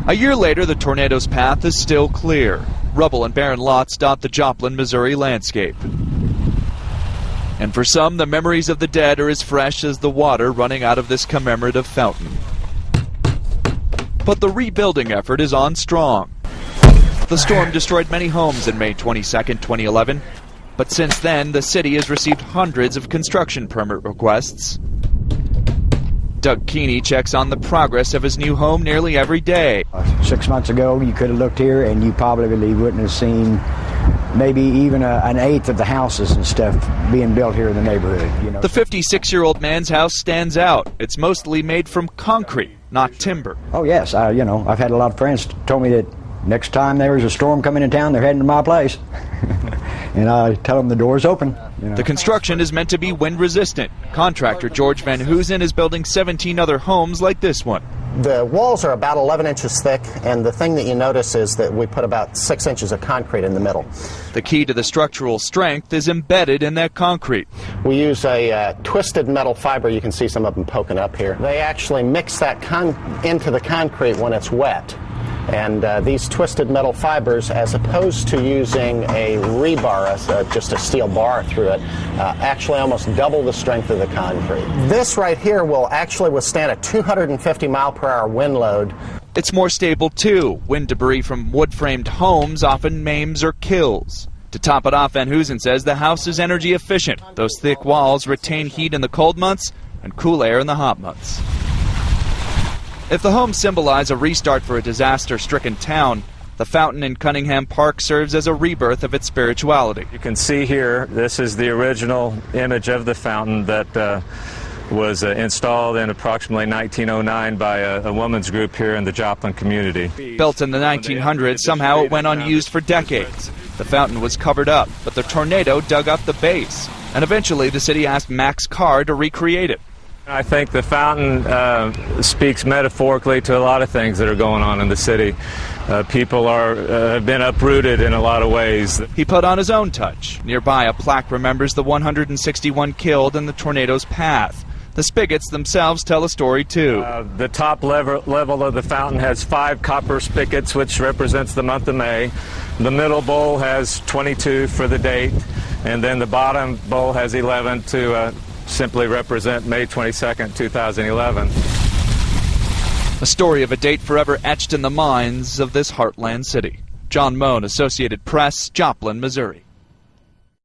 A year later, the tornado's path is still clear. Rubble and barren lots dot the Joplin, Missouri landscape. And for some, the memories of the dead are as fresh as the water running out of this commemorative fountain. But the rebuilding effort is on strong. The storm destroyed many homes on May 22, 2011. But since then, the city has received hundreds of construction permit requests. Doug KEENEY checks on the progress of his new home nearly every day. 6 months ago, you could have looked here and you probably wouldn't have seen maybe even an eighth of the houses and stuff being built here in the neighborhood. You know. The 56-year-old man's house stands out. It's mostly made from concrete, not timber. Oh yes, I've had a lot of friends told me that next time there's a storm coming in town, they're heading to my place. And I tell them the door's open. You know. The construction is meant to be wind-resistant. Contractor George Van Hoesen is building 17 other homes like this one. The walls are about 11 inches thick, and the thing that you notice is that we put about 6 inches of concrete in the middle. The key to the structural strength is embedded in that concrete. We use a twisted metal fiber. You can see some of them poking up here. They actually mix that into the concrete when it's wet. And these twisted metal fibers, as opposed to using a rebar, just a steel bar through it, actually almost double the strength of the concrete. This right here will actually withstand a 250-mile-per-hour wind load. It's more stable, too. Wind debris from wood-framed homes often maims or kills. To top it off, Van Hoesen says the house is energy efficient. Those thick walls retain heat in the cold months and cool air in the hot months. If the homes symbolize a restart for a disaster-stricken town, the fountain in Cunningham Park serves as a rebirth of its spirituality. You can see here, this is the original image of the fountain that was installed in approximately 1909 by a women's group here in the Joplin community. Built in the 1900s, somehow it went unused for decades. The fountain was covered up, but the tornado dug up the base, and eventually the city asked Max CARR to recreate it. I think the fountain speaks metaphorically to a lot of things that are going on in the city. People have been uprooted in a lot of ways. He put on his own touch. Nearby, a plaque remembers the 161 killed in the tornado's path. The spigots themselves tell a story, too. The top level of the fountain has 5 copper spigots, which represents the month of May. The middle bowl has 22 for the date, and then the bottom bowl has 11 to simply represent May 22nd, 2011. A story of a date forever etched in the minds of this heartland city. John Mone, Associated Press, Joplin, Missouri.